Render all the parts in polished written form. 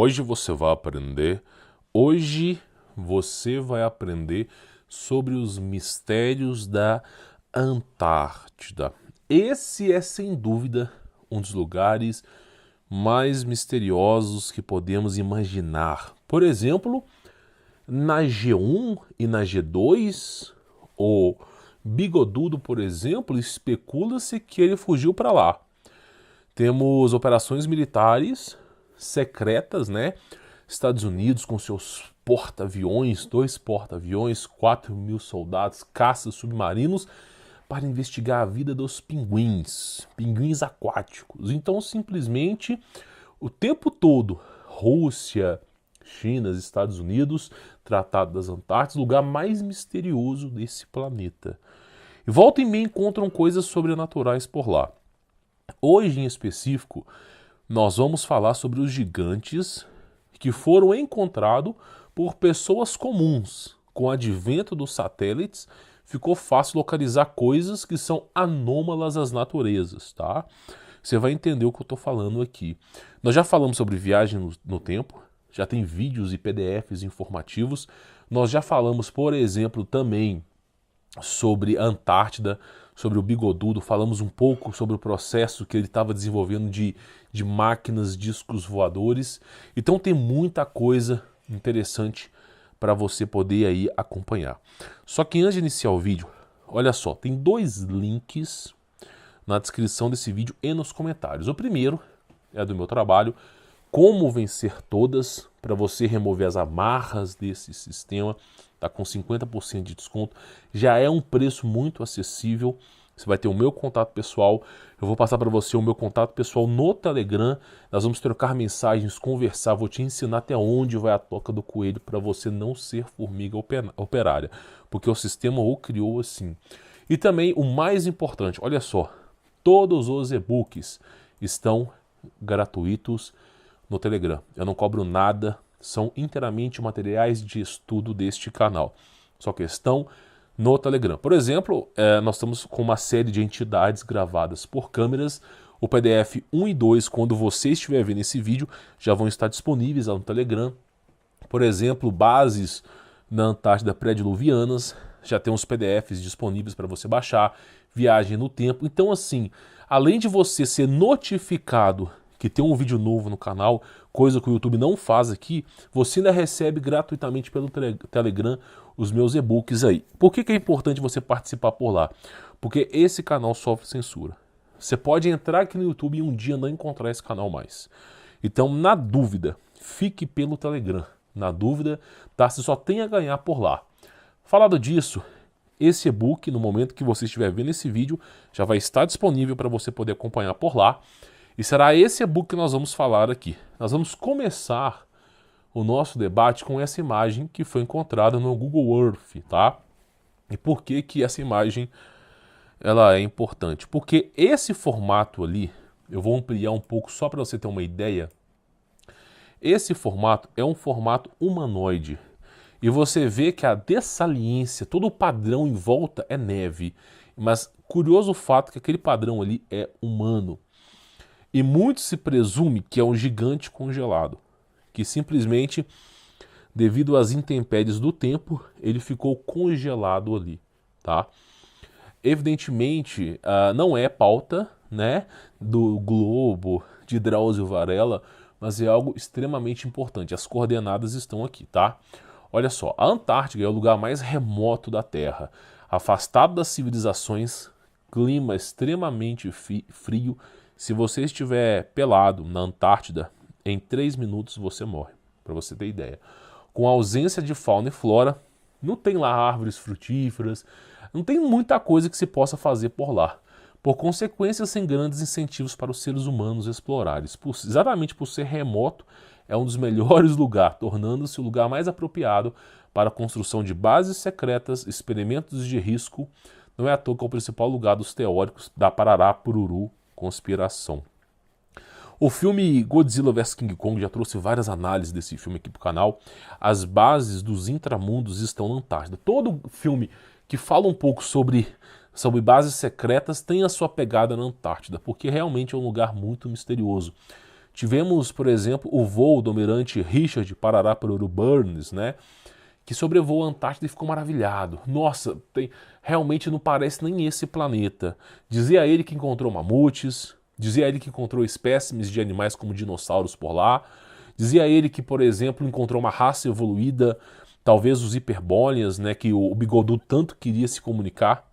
Hoje você vai aprender, hoje você vai aprender sobre os mistérios da Antártida. Esse é sem dúvida um dos lugares mais misteriosos que podemos imaginar. Por exemplo, na G1 e na G2, o Bigodudo, por exemplo, especula-se que ele fugiu para lá. Temos operações militares secretas, né? Estados Unidos com seus porta-aviões, 2 porta-aviões, 4.000 soldados, caças submarinos, para investigar a vida dos pinguins aquáticos. Então, simplesmente, o tempo todo, Rússia, China, Estados Unidos, Tratado das Antártidas, lugar mais misterioso desse planeta. E volta e meia encontram coisas sobrenaturais por lá. Hoje, em específico, nós vamos falar sobre os gigantes que foram encontrados por pessoas comuns. Com o advento dos satélites, ficou fácil localizar coisas que são anômalas às naturezas, tá? Você vai entender o que eu estou falando aqui. Nós já falamos sobre viagem no tempo, já tem vídeos e PDFs informativos. Nós já falamos, por exemplo, também sobre a Antártida, sobre o Bigodudo, falamos um pouco sobre o processo que ele estava desenvolvendo de máquinas, discos voadores. Então tem muita coisa interessante para você poder aí acompanhar. Só que antes de iniciar o vídeo, olha só, tem 2 links na descrição desse vídeo e nos comentários. O primeiro é do meu trabalho, Como Vencer Todas, para você remover as amarras desse sistema. Está com 50% de desconto. Já é um preço muito acessível. Você vai ter o meu contato pessoal. Eu vou passar para você o meu contato pessoal no Telegram. Nós vamos trocar mensagens, conversar. Vou te ensinar até onde vai a toca do coelho para você não ser formiga operária. Porque o sistema o criou assim. E também o mais importante, olha só. Todos os e-books estão gratuitos no Telegram. Eu não cobro nada. São inteiramente materiais de estudo deste canal. Só que estão no Telegram. Por exemplo, nós estamos com uma série de entidades gravadas por câmeras. O PDF 1 e 2, quando você estiver vendo esse vídeo, já vão estar disponíveis lá no Telegram. Por exemplo, bases na Antártida pré-diluvianas. Já tem uns PDFs disponíveis para você baixar. Viagem no tempo. Então, assim, além de você ser notificado que tem um vídeo novo no canal, coisa que o YouTube não faz aqui, você ainda recebe gratuitamente pelo Telegram os meus e-books aí. Por que é importante você participar por lá? Porque esse canal sofre censura. Você pode entrar aqui no YouTube e um dia não encontrar esse canal mais. Então, na dúvida, fique pelo Telegram. Na dúvida, tá? Você só tem a ganhar por lá. Falado disso, esse e-book, no momento que você estiver vendo esse vídeo, já vai estar disponível para você poder acompanhar por lá. E será esse e-book que nós vamos falar aqui. Nós vamos começar o nosso debate com essa imagem que foi encontrada no Google Earth, tá? E por que que essa imagem ela é importante? Porque esse formato ali, eu vou ampliar um pouco só para você ter uma ideia. Esse formato é um formato humanoide. E você vê que a dessaliência, todo o padrão em volta é neve. Mas curioso o fato que aquele padrão ali é humano. E muito se presume que é um gigante congelado, que simplesmente, devido às intempéries do tempo, ele ficou congelado ali, tá? Evidentemente, não é pauta, né, do Globo, de Drauzio Varela, mas é algo extremamente importante. As coordenadas estão aqui, tá? Olha só, a Antártica é o lugar mais remoto da Terra, afastado das civilizações, clima extremamente frio. Se você estiver pelado na Antártida, em 3 minutos você morre, para você ter ideia. Com a ausência de fauna e flora, não tem lá árvores frutíferas, não tem muita coisa que se possa fazer por lá. Por consequência, sem grandes incentivos para os seres humanos explorarem. Exatamente por ser remoto, é um dos melhores lugares, tornando-se o lugar mais apropriado para a construção de bases secretas, experimentos de risco. Não é à toa que é o principal lugar dos teóricos da Parará, Pururu, conspiração. O filme Godzilla vs King Kong já trouxe várias análises desse filme aqui pro canal. As bases dos intramundos estão na Antártida. Todo filme que fala um pouco sobre bases secretas tem a sua pegada na Antártida, porque realmente é um lugar muito misterioso. Tivemos, por exemplo, o voo do almirante Richard Parará Paruru Burns, né? Que sobrevoou a Antártida e ficou maravilhado. Nossa, realmente não parece nem esse planeta. Dizia ele que encontrou mamutes, dizia ele que encontrou espécimes de animais como dinossauros por lá, dizia ele que, por exemplo, encontrou uma raça evoluída, talvez os hiperbóreas, né, que o Bigodudo tanto queria se comunicar.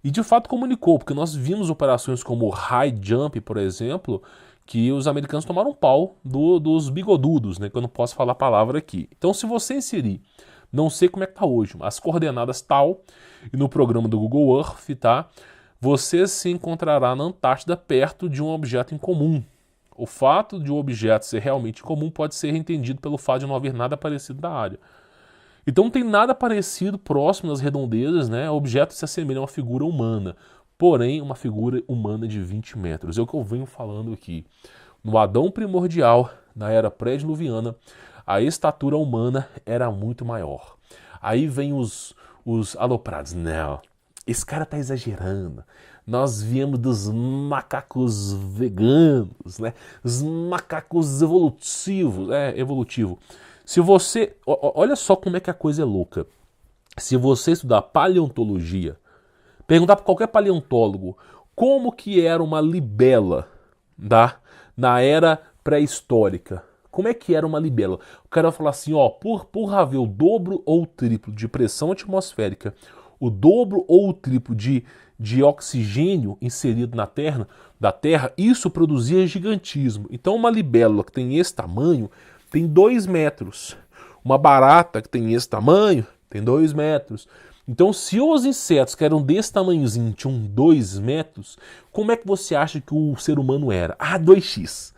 E de fato comunicou, porque nós vimos operações como o High Jump, por exemplo, que os americanos tomaram um pau dos bigodudos, né, que eu não posso falar a palavra aqui. Então, se você inserir, não sei como é que tá hoje, as coordenadas tal, e no programa do Google Earth, tá, você se encontrará na Antártida perto de um objeto em comum. O fato de o objeto ser realmente comum pode ser entendido pelo fato de não haver nada parecido na área. Então não tem nada parecido próximo nas redondezas, né? Objetos se assemelham a uma figura humana, porém uma figura humana de 20 metros. É o que eu venho falando aqui. No Adão primordial, na era pré-diluviana, a estatura humana era muito maior. Aí vem os aloprados. Não, esse cara tá exagerando. Nós viemos dos macacos veganos, né? Os macacos evolutivos. Evolutivo. Se você... Olha só como é que a coisa é louca. Se você estudar paleontologia, perguntar para qualquer paleontólogo como que era uma libela, tá? Na era pré-histórica. Como é que era uma libela? O cara vai falar assim, ó, por haver o dobro ou o triplo de pressão atmosférica, o dobro ou o triplo de oxigênio inserido da Terra, isso produzia gigantismo. Então uma libélula que tem esse tamanho tem 2 metros. Uma barata que tem esse tamanho tem 2 metros. Então, se os insetos que eram desse tamanhozinho tinham 2 metros, como é que você acha que o ser humano era? 2x.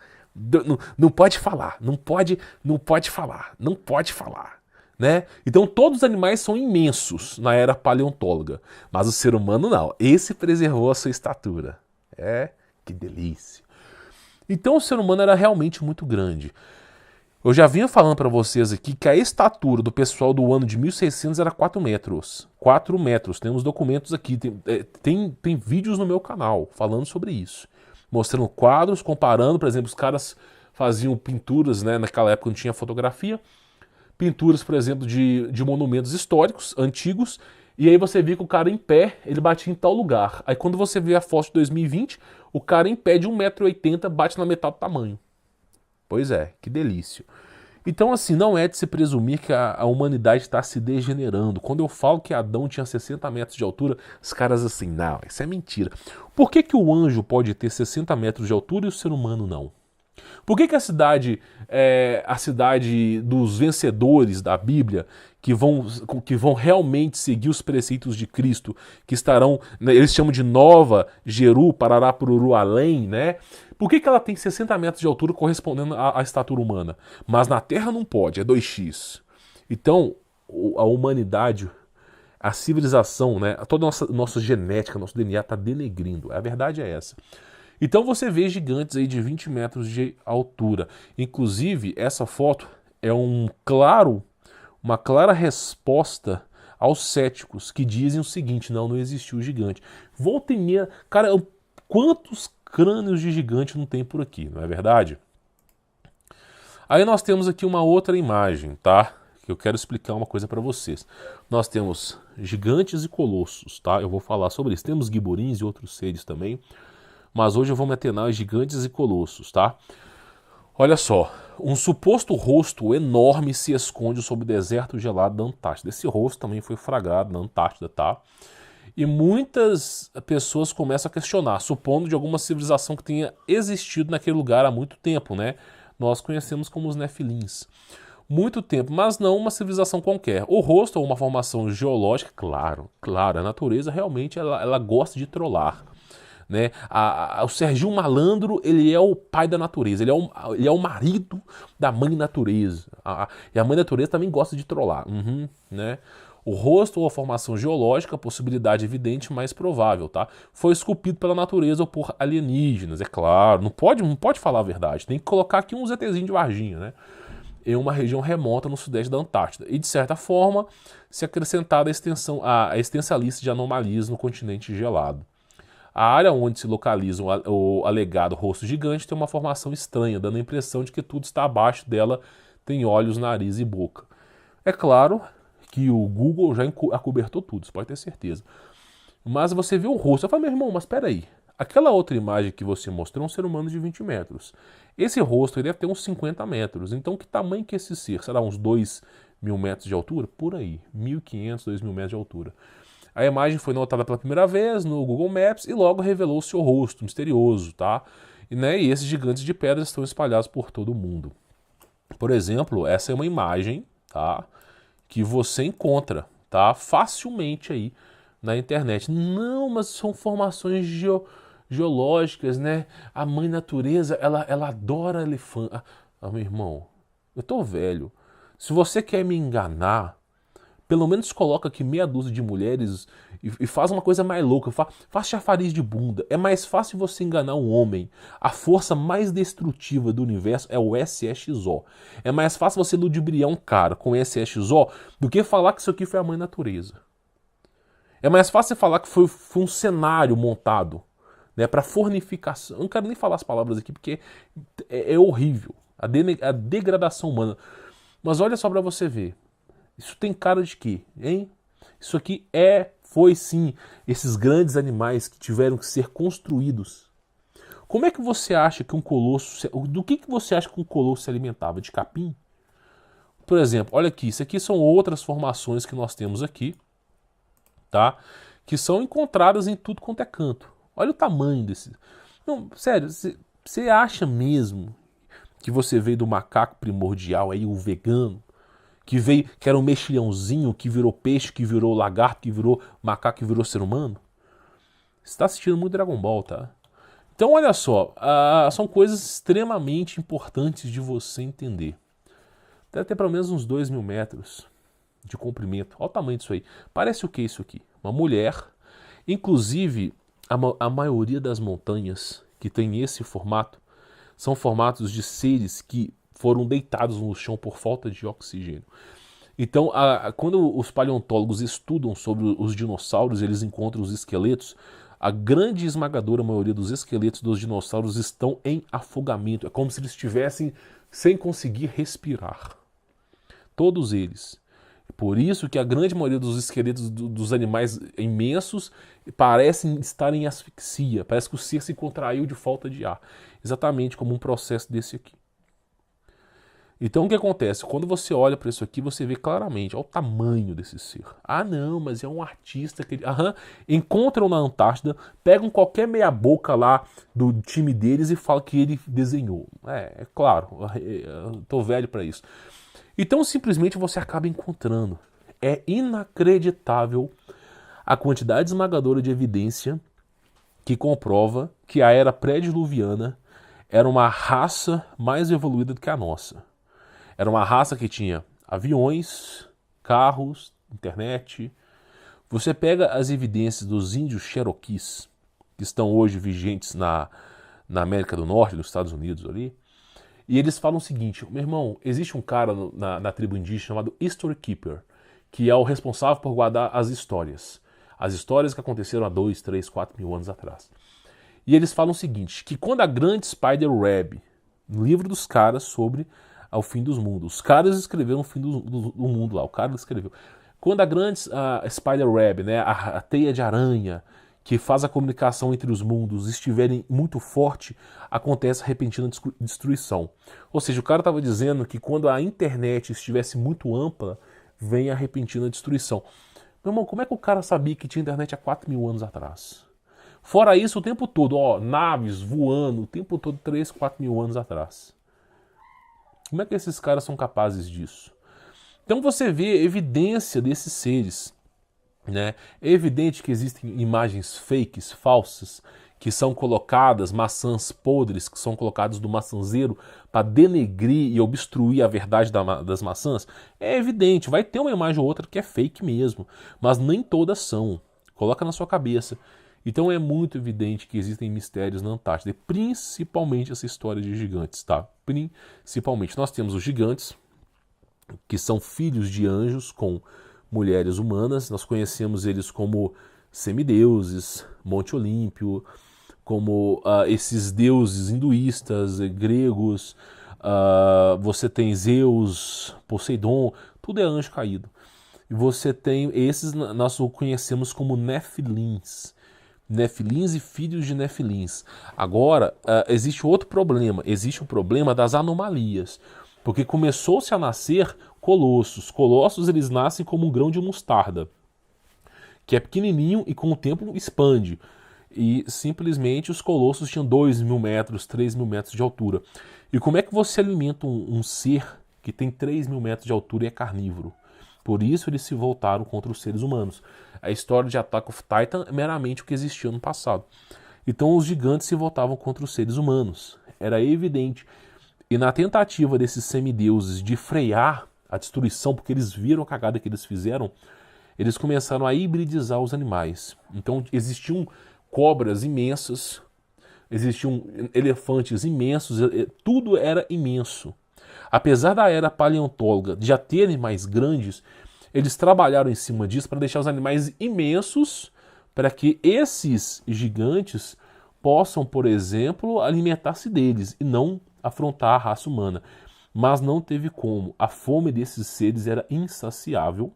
Não pode falar, não pode falar, né? Então todos os animais são imensos na era paleontóloga, mas o ser humano não. Esse preservou a sua estatura. Que delícia. Então o ser humano era realmente muito grande. Eu já vinha falando para vocês aqui que a estatura do pessoal do ano de 1600 era 4 metros. 4 metros. Temos documentos aqui, tem vídeos no meu canal falando sobre isso. Mostrando quadros, comparando, por exemplo, os caras faziam pinturas, né, naquela época não tinha fotografia, pinturas, por exemplo, de monumentos históricos, antigos, e aí você via que o cara em pé, ele batia em tal lugar. Aí quando você vê a foto de 2020, o cara em pé de 1,80 m bate na metade do tamanho. Pois é, que delícia. Então, assim, não é de se presumir que a humanidade está se degenerando. Quando eu falo que Adão tinha 60 metros de altura, os caras assim, não, isso é mentira. Por que o anjo pode ter 60 metros de altura e o ser humano não? Por que a cidade dos vencedores da Bíblia, que vão realmente seguir os preceitos de Cristo, que estarão, né, eles chamam de Nova Jeru, Parará, Pururu, Além, né? Por que ela tem 60 metros de altura correspondendo à estatura humana? Mas na Terra não pode, é 2x. Então, a humanidade, a civilização, né, toda a nossa genética, nosso DNA está denegrindo. A verdade é essa. Então você vê gigantes aí de 20 metros de altura. Inclusive, essa foto é uma clara resposta aos céticos que dizem o seguinte, não existiu gigante. Volta e meia, cara, quantos crânios de gigante não tem por aqui, não é verdade? Aí nós temos aqui uma outra imagem, tá? Que eu quero explicar uma coisa para vocês. Nós temos gigantes e colossos, tá? Eu vou falar sobre isso. Temos giborins e outros seres também. Mas hoje eu vou me atenar aos gigantes e colossos, tá? Olha só, um suposto rosto enorme se esconde sob o deserto gelado da Antártida. Esse rosto também foi flagrado na Antártida, tá? E muitas pessoas começam a questionar, supondo de alguma civilização que tenha existido naquele lugar há muito tempo, né? Nós conhecemos como os Nefilins. Muito tempo, mas não uma civilização qualquer. O rosto é uma formação geológica, claro, a natureza realmente ela gosta de trollar. Né? O Serginho Malandro, ele é o pai da natureza, ele é o marido da mãe natureza. E a mãe natureza também gosta de trollar. Né? O rosto ou a formação geológica, possibilidade evidente, mais provável, tá? Foi esculpido pela natureza ou por alienígenas, é claro. Não pode falar a verdade, tem que colocar aqui um ZTzinho de Varginha, né? Em uma região remota no sudeste da Antártida. E, de certa forma, se acrescentada a extensa lista de anomalias no continente gelado. A área onde se localiza o alegado rosto gigante tem uma formação estranha, dando a impressão de que tudo está abaixo dela, tem olhos, nariz e boca. É claro que o Google já acobertou tudo, você pode ter certeza. Mas você vê o rosto, eu falo, meu irmão, mas espera aí. Aquela outra imagem que você mostrou é um ser humano de 20 metros. Esse rosto deve ter uns 50 metros. Então que tamanho que é esse ser? Será uns 2.000 metros de altura? Por aí, 1.500, 2.000 metros de altura. A imagem foi notada pela primeira vez no Google Maps e logo revelou seu rosto misterioso, tá? E esses gigantes de pedra estão espalhados por todo o mundo. Por exemplo, essa é uma imagem, tá? Que você encontra, tá? Facilmente aí na internet. Não, mas são formações geológicas, né? A mãe natureza, ela adora elefante. Meu irmão, eu tô velho. Se você quer me enganar, pelo menos coloca aqui meia dúzia de mulheres e faz uma coisa mais louca. Faz chafariz de bunda. É mais fácil você enganar um homem. A força mais destrutiva do universo é o SSXO. É mais fácil você ludibriar um cara com SSXO do que falar que isso aqui foi a mãe natureza. É mais fácil você falar que foi um cenário montado, né, para fornificação. Eu não quero nem falar as palavras aqui porque é horrível. A degradação humana. Mas olha só para você ver. Isso tem cara de quê, hein? Isso aqui foi sim, esses grandes animais que tiveram que ser construídos. Como é que você acha que um colosso... Do que você acha que um colosso se alimentava? De capim? Por exemplo, olha aqui, isso aqui são outras formações que nós temos aqui, tá? Que são encontradas em tudo quanto é canto. Olha o tamanho desse... Não, sério, você acha mesmo que você veio do macaco primordial aí, o vegano? Que era um mexilhãozinho, que virou peixe, que virou lagarto, que virou macaco, que virou ser humano? Você está assistindo muito Dragon Ball, tá? Então, olha só, são coisas extremamente importantes de você entender. Deve ter pelo menos uns 2.000 metros de comprimento. Olha o tamanho disso aí. Parece o que isso aqui? Uma mulher. Inclusive, a maioria das montanhas que tem esse formato são formatos de seres que foram deitados no chão por falta de oxigênio. Então, quando os paleontólogos estudam sobre os dinossauros, eles encontram os esqueletos, a grande esmagadora maioria dos esqueletos dos dinossauros estão em afogamento. É como se eles estivessem sem conseguir respirar. Todos eles. Por isso que a grande maioria dos esqueletos dos animais imensos parecem estar em asfixia. Parece que o ser se contraiu de falta de ar. Exatamente como um processo desse aqui. Então o que acontece? Quando você olha para isso aqui, você vê claramente, olha o tamanho desse ser. Ah não, mas é um artista que... Encontram na Antártida, pegam qualquer meia boca lá do time deles e falam que ele desenhou. É claro, eu tô velho para isso. Então simplesmente você acaba encontrando. É inacreditável a quantidade esmagadora de evidência que comprova que a era pré-diluviana era uma raça mais evoluída do que a nossa. Era uma raça que tinha aviões, carros, internet. Você pega as evidências dos índios Cherokees, que estão hoje vigentes na América do Norte, nos Estados Unidos ali, e eles falam o seguinte, meu irmão, existe um cara na tribo indígena chamado History Keeper, que é o responsável por guardar as histórias que aconteceram há 2, 3, 4 mil anos atrás. E eles falam o seguinte, que quando a grande Spider Web, no livro dos caras sobre ao fim dos mundos. Os caras escreveram o fim do mundo lá, o cara escreveu. Quando a grande Spider Web, né, a teia de aranha, que faz a comunicação entre os mundos, estiverem muito forte, acontece a repentina destruição. Ou seja, o cara estava dizendo que quando a internet estivesse muito ampla, vem a repentina destruição. Meu irmão, como é que o cara sabia que tinha internet há 4 mil anos atrás? Fora isso, o tempo todo, naves voando, o tempo todo, 3, 4 mil anos atrás. Como é que esses caras são capazes disso? Então você vê evidência desses seres, né? É evidente que existem imagens fakes, falsas, que são colocadas, maçãs podres, que são colocadas do maçanzeiro para denegrir e obstruir a verdade das maçãs. É evidente, vai ter uma imagem ou outra que é fake mesmo, mas nem todas são. Coloca na sua cabeça. Então é muito evidente que existem mistérios na Antártida, principalmente essa história de gigantes, tá? Principalmente. Nós temos os gigantes, que são filhos de anjos com mulheres humanas, nós conhecemos eles como semideuses, Monte Olímpio, como esses deuses hinduístas, gregos, você tem Zeus, Poseidon, tudo é anjo caído. E você tem esses, nós o conhecemos como Nefilins. Nefilins e filhos de Nefilins. Agora, existe outro problema. Existe o problema das anomalias. Porque começou-se a nascer colossos. Colossos, eles nascem como um grão de mostarda, que é pequenininho e com o tempo expande. E simplesmente os colossos tinham 2.000 metros, 3.000 metros de altura. E como é que você alimenta um ser que tem 3.000 metros de altura e é carnívoro? Por isso eles se voltaram contra os seres humanos. A história de Attack of Titan é meramente o que existia no passado. Então os gigantes se voltavam contra os seres humanos. Era evidente. E na tentativa desses semideuses de frear a destruição, porque eles viram a cagada que eles fizeram, eles começaram a hibridizar os animais. Então existiam cobras imensas, existiam elefantes imensos, tudo era imenso. Apesar da era paleontóloga já ter animais grandes, eles trabalharam em cima disso para deixar os animais imensos, para que esses gigantes possam, por exemplo, alimentar-se deles e não afrontar a raça humana. Mas não teve como. A fome desses seres era insaciável.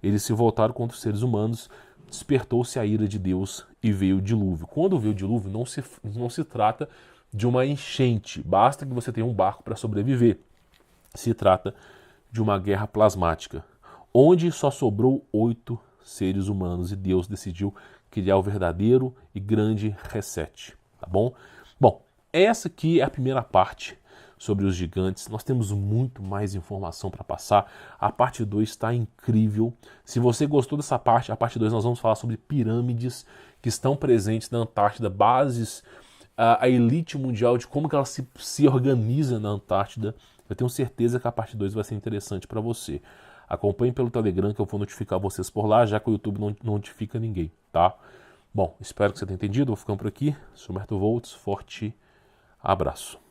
Eles se voltaram contra os seres humanos, despertou-se a ira de Deus e veio o dilúvio. Quando veio o dilúvio, não se trata de uma enchente, basta que você tenha um barco para sobreviver. Se trata de uma guerra plasmática, onde só sobrou 8 seres humanos e Deus decidiu criar o verdadeiro e grande reset, tá bom? Bom, essa aqui é a primeira parte sobre os gigantes. Nós temos muito mais informação para passar. A parte 2 está incrível. Se você gostou dessa parte, a parte 2 nós vamos falar sobre pirâmides que estão presentes na Antártida, bases, a elite mundial, de como que ela se organiza na Antártida. Eu tenho certeza que a parte 2 vai ser interessante para você. Acompanhe pelo Telegram que eu vou notificar vocês por lá, já que o YouTube não notifica ninguém, tá? Bom, espero que você tenha entendido. Vou ficando por aqui. Sou Humberto Volts. Forte abraço.